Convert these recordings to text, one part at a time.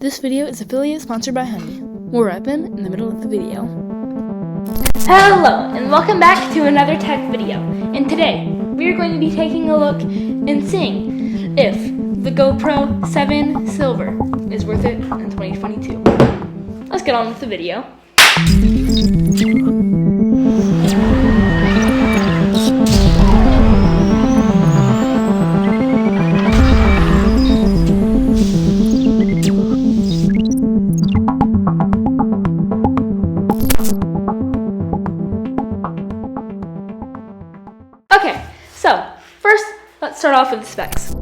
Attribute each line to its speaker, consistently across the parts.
Speaker 1: This video is affiliate sponsored by Honey. More weapon in the middle of the video.
Speaker 2: Hello, and welcome back to another tech video. And today, we are going to be taking a look and seeing if the GoPro 7 Silver is worth it in 2022. Let's get on with the video. Okay, so first, let's start off with the specs.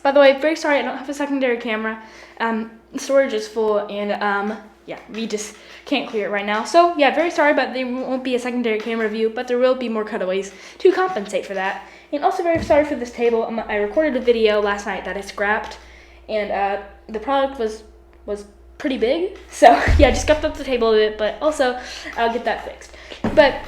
Speaker 2: By the way, very sorry I don't have a secondary camera. The storage is full and yeah, we just can't clear it right now. So yeah, very sorry, but there won't be a secondary camera view, but there will be more cutaways to compensate for that. And also very sorry for this table. I recorded a video last night that I scrapped, and the product was pretty big. So yeah, I just scuffed up the table a bit, but also I'll get that fixed. But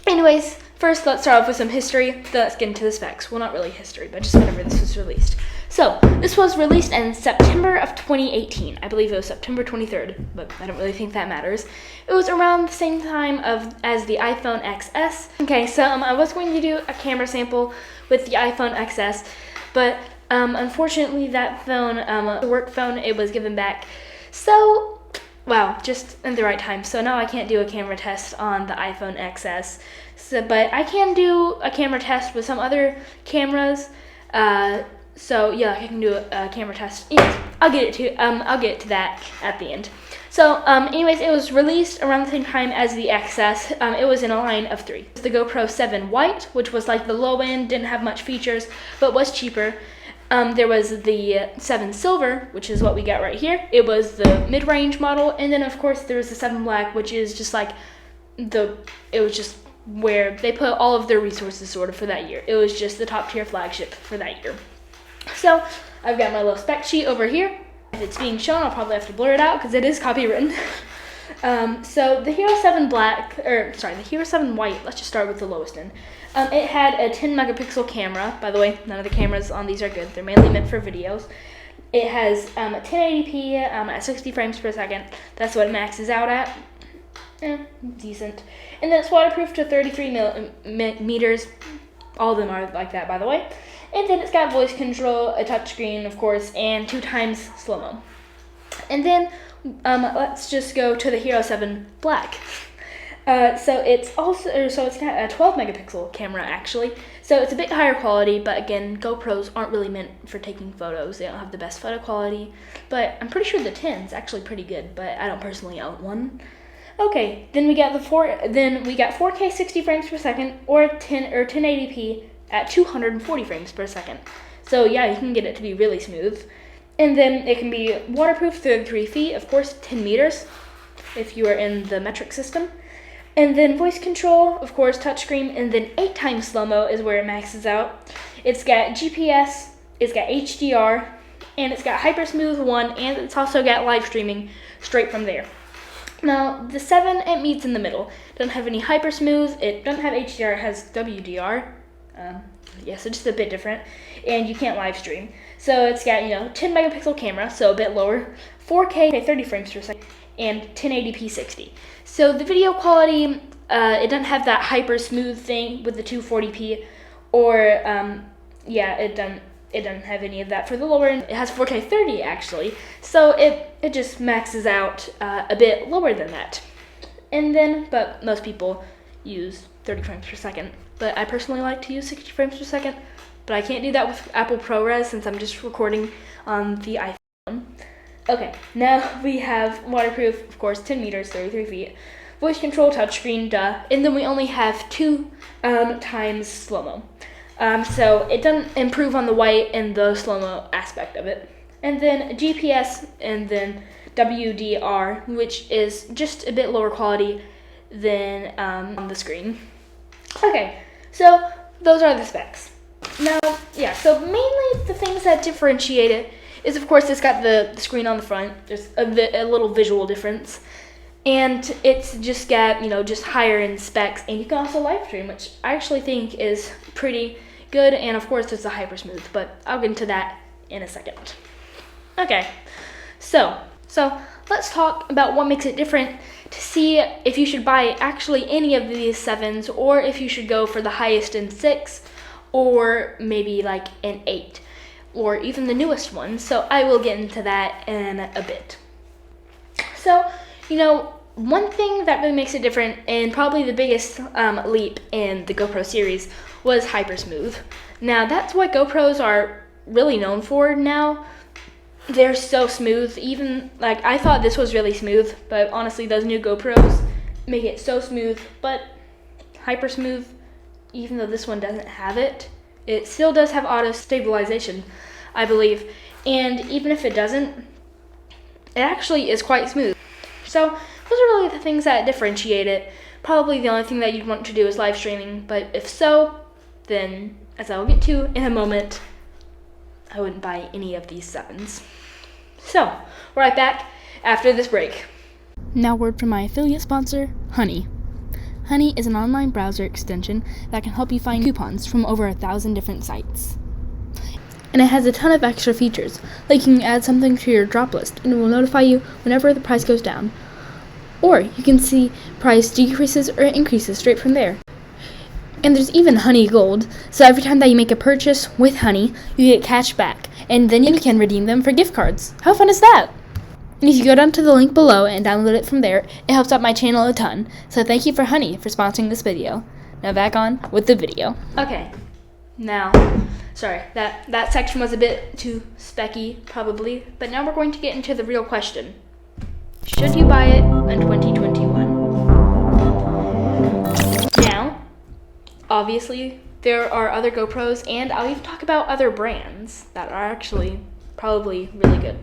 Speaker 2: anyways, first let's start off with some history, then let's get into the specs. Well, not really history, but just whenever this was released. So this was released in September of 2018. I believe it was September 23rd, but I don't really think that matters. It was around the same time as the iPhone XS. Okay, so I was going to do a camera sample with the iPhone XS, but unfortunately that phone, the work phone, it was given back. So, wow, just in the right time. So now I can't do a camera test on the iPhone XS. So, but I can do a camera test with some other cameras. So yeah, I can do a camera test. Yes, I'll get to that at the end. So anyways, it was released around the same time as the XS. It was in a line of 3. The GoPro 7 White, which was like the low end, didn't have much features, but was cheaper. There was the 7 Silver, which is what we got right here. It was the mid-range model, and then of course there was the 7 Black, which is just like it was just where they put all of their resources sort of for that year. It was just the top tier flagship for that year. So I've got my little spec sheet over here. If it's being shown, I'll probably have to blur it out because it is copywritten. So the Hero 7 the Hero 7 White, let's just start with the lowest end. It had a 10 megapixel camera. By the way, none of the cameras on these are good. They're mainly meant for videos. It has 1080p at 60 frames per second. That's what it maxes out at. Decent. And then it's waterproof to 33 millimeters. All of them are like that, by the way. And then it's got voice control, a touchscreen, of course, and 2x slow-mo. And then let's just go to the Hero 7 Black. So it's got a 12 megapixel camera actually. So it's a bit higher quality, but again, GoPros aren't really meant for taking photos. They don't have the best photo quality, but I'm pretty sure the 10 is actually pretty good, but I don't personally own one. Okay, then we got 4K 60 frames per second or 1080p at 240 frames per second. So yeah, you can get it to be really smooth. And then it can be waterproof 33 feet, of course 10 meters if you are in the metric system. And then voice control, of course touchscreen, and then 8x slow-mo is where it maxes out. It's got GPS, it's got HDR, and it's got Hypersmooth 1, and it's also got live streaming straight from there. Now, the 7, it meets in the middle. It doesn't have any Hypersmooth, it doesn't have HDR, it has WDR. Yeah, so just a bit different, and you can't live stream. So it's got 10 megapixel camera, so a bit lower, 4K 30 frames per second, and 1080p 60. So the video quality, it doesn't have that hyper smooth thing with the 240p, or it doesn't have any of that for the lower end. It has 4K 30 actually, so it just maxes out a bit lower than that. And then, but most people use 30 frames per second. But I personally like to use 60 frames per second, but I can't do that with Apple ProRes since I'm just recording on the iPhone. Okay, now we have waterproof, of course, 10 meters, 33 feet, voice control, touchscreen, and then we only have 2 times slow-mo. So it doesn't improve on the white and the slow-mo aspect of it. And then GPS, and then WDR, which is just a bit lower quality than on the screen. Okay, so those are the specs. Now, yeah, so mainly the things that differentiate it is, of course, it's got the screen on the front. There's a little visual difference. And it's just got, just higher end specs. And you can also live stream, which I actually think is pretty good, and of course it's a hyper smooth, but I'll get into that in a second. Okay, so let's talk about what makes it different to see if you should buy actually any of these 7s, or if you should go for the highest in 6, or maybe like an 8, or even the newest one. So I will get into that in a bit. So, one thing that really makes it different, and probably the biggest leap in the GoPro series, was hyper smooth. Now that's what GoPros are really known for now. They're so smooth. Even like I thought this was really smooth, but honestly those new GoPros make it so smooth. But hyper smooth, even though this one doesn't have it, it still does have auto stabilization, I believe. And even if it doesn't, it actually is quite smooth. So those are really the things that differentiate it. Probably the only thing that you'd want to do is live streaming, but if so, then as I will get to in a moment, I wouldn't buy any of these 7s. So, right back after this break.
Speaker 1: Now word from my affiliate sponsor, Honey. Honey is an online browser extension that can help you find coupons from over 1,000 different sites. And it has a ton of extra features, like you can add something to your drop list and it will notify you whenever the price goes down. Or you can see price decreases or increases straight from there. And there's even Honey Gold, so every time that you make a purchase with Honey, you get cash back, and then you can redeem them for gift cards. How fun is that? And if you go down to the link below and download it from there, it helps out my channel a ton. So thank you for Honey for sponsoring this video. Now back on with the video.
Speaker 2: Okay, now, sorry, that section was a bit too specky, probably, but now we're going to get into the real question. Should you buy it in 2021? Now, obviously, there are other GoPros, and I'll even talk about other brands that are actually probably really good.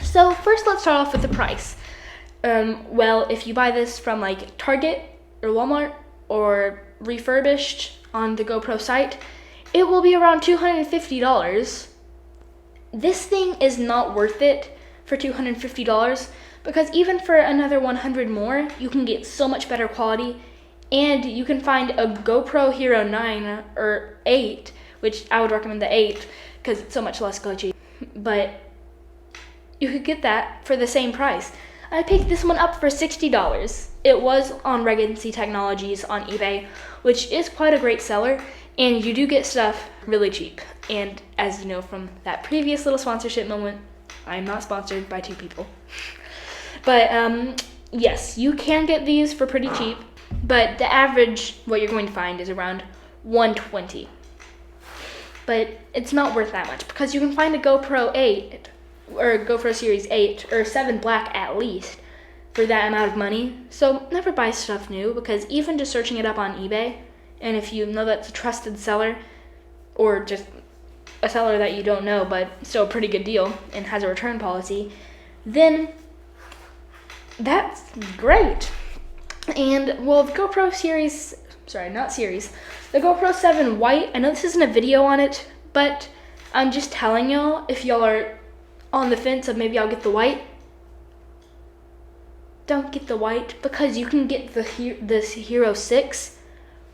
Speaker 2: So first, let's start off with the price. Well, if you buy this from like Target or Walmart or refurbished on the GoPro site, it will be around $250. This thing is not worth it for $250 because even for another 100 more, you can get so much better quality, and you can find a GoPro Hero 9 or 8, which I would recommend the 8 because it's so much less glitchy, but you could get that for the same price. I picked this one up for $60. It was on Regency Technologies on eBay, which is quite a great seller, and you do get stuff really cheap. And as you know from that previous little sponsorship moment, I'm not sponsored by 2 people. But yes, you can get these for pretty cheap, but the average, what you're going to find, is around $120. But it's not worth that much because you can find a GoPro 8 or GoPro Series 8 or 7 Black at least for that amount of money. So never buy stuff new, because even just searching it up on eBay, and if you know that's a trusted seller or just a seller that you don't know but still a pretty good deal and has a return policy, then that's great. And well, the GoPro series, the GoPro 7 White, I know this isn't a video on it, but I'm just telling y'all, if y'all are on the fence of maybe I'll get the white, don't get the white, because you can get this Hero 6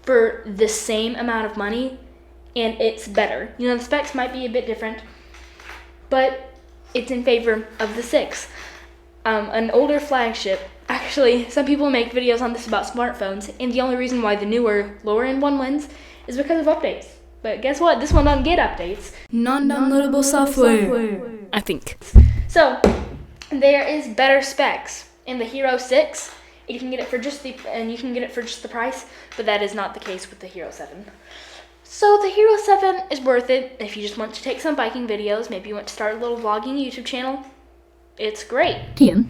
Speaker 2: for the same amount of money, and it's better. You know, the specs might be a bit different, but it's in favor of the 6. An older flagship. Actually, some people make videos on this about smartphones, and the only reason why the newer, lower-end one wins is because of updates. But guess what? This one doesn't get updates.
Speaker 1: Non-downloadable software, I think.
Speaker 2: So, there is better specs in the Hero 6. You can get it for just the price, but that is not the case with the Hero 7. So the Hero 7 is worth it if you just want to take some biking videos. Maybe you want to start a little vlogging YouTube channel. It's great.
Speaker 1: Yeah.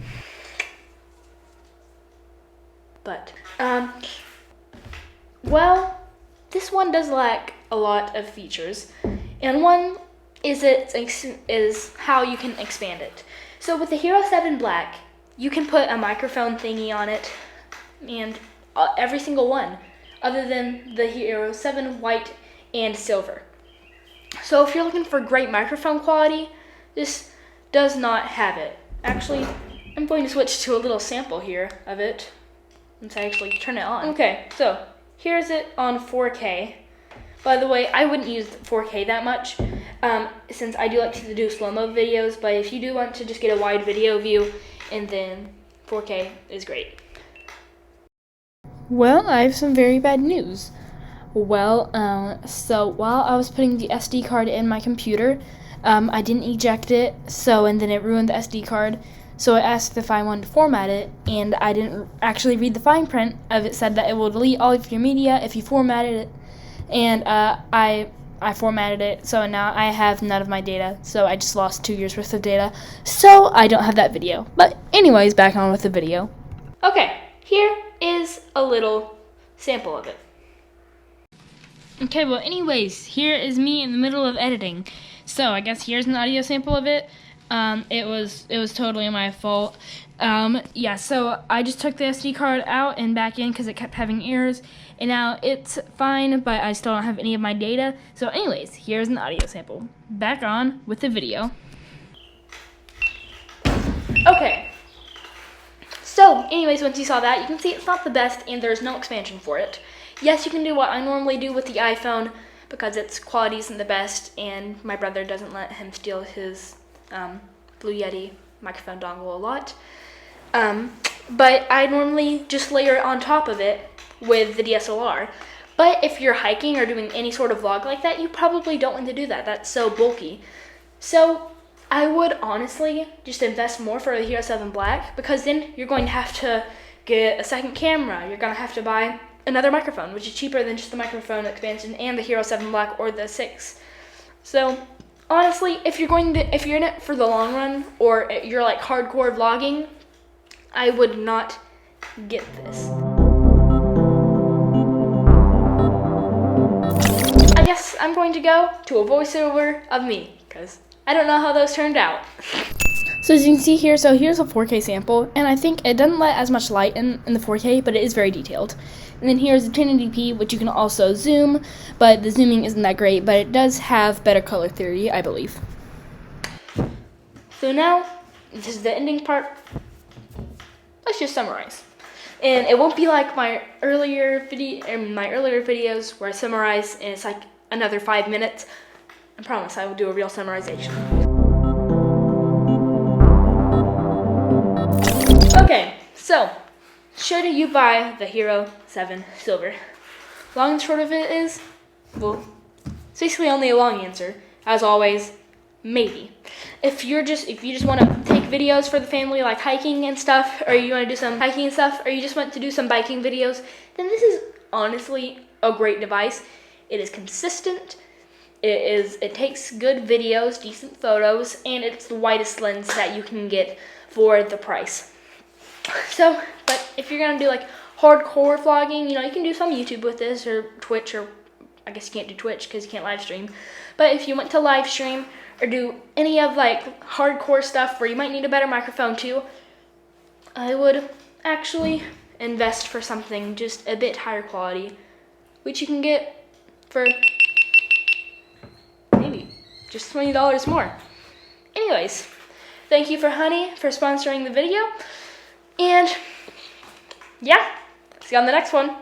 Speaker 2: But, well, this one does lack a lot of features, and one is how you can expand it. So with the Hero 7 Black, you can put a microphone thingy on it, and every single one, other than the Hero 7 White and Silver. So if you're looking for great microphone quality, this does not have it. Actually, I'm going to switch to a little sample here of it. Let's actually turn it on. Okay, so here's it on 4K. By the way, I wouldn't use 4K that much since I do like to do slow-mo videos, but if you do want to just get a wide video view, and then 4K is great.
Speaker 1: Well, I have some very bad news. Well, so while I was putting the SD card in my computer, I didn't eject it, and then it ruined the SD card. So I asked if I wanted to format it, and I didn't actually read the fine print of it. Said that it will delete all of your media if you formatted it, and I formatted it, so now I have none of my data. So I just lost 2 years worth of data. So I don't have that video. But anyways, back on with the video.
Speaker 2: Okay, here is a little sample of it.
Speaker 1: Okay, well anyways, here is me in the middle of editing. So I guess here's an audio sample of it. It was totally my fault. Yeah, so I just took the SD card out and back in because it kept having errors, and now it's fine, but I still don't have any of my data. So anyways, here's an audio sample. Back on with the video.
Speaker 2: Okay. So, anyways, once you saw that, you can see it's not the best and there's no expansion for it. Yes, you can do what I normally do with the iPhone because its quality isn't the best, and my brother doesn't let him steal his Blue Yeti microphone dongle a lot. But I normally just layer it on top of it with the DSLR. But if you're hiking or doing any sort of vlog like that, you probably don't want to do that. That's so bulky. So I would honestly just invest more for the Hero 7 Black, because then you're going to have to get a second camera. You're going to have to buy another microphone, which is cheaper than just the microphone expansion and the Hero 7 Black or the 6. So honestly, if you're in it for the long run, or you're like hardcore vlogging, I would not get this. I guess I'm going to go to a voiceover of me, because I don't know how those turned out.
Speaker 1: So as you can see here, so here's a 4K sample, and I think it doesn't let as much light in the 4K, but it is very detailed. And then here's the 1080p, which you can also zoom, but the zooming isn't that great, but it does have better color theory, I believe.
Speaker 2: So now, this is the ending part. Let's just summarize. And it won't be like my earlier videos where I summarize and it's like another 5 minutes. I promise I will do a real summarization. Okay, so should you buy the Hero 7 Silver? Long and short of it is, well, it's basically only a long answer. As always, maybe. If you just want to take videos for the family, like hiking and stuff, or you want to do some hiking and stuff, or you just want to do some biking videos, then this is honestly a great device. It is consistent. It takes good videos, decent photos, and it's the widest lens that you can get for the price. So, but if you're gonna do like hardcore vlogging, you can do some YouTube with this, or Twitch, or I guess you can't do Twitch because you can't live stream. But if you want to live stream or do any of like hardcore stuff where you might need a better microphone too, I would actually invest for something just a bit higher quality, which you can get for maybe just $20 more. Anyways, thank you for Honey for sponsoring the video, and yeah, see you on the next one.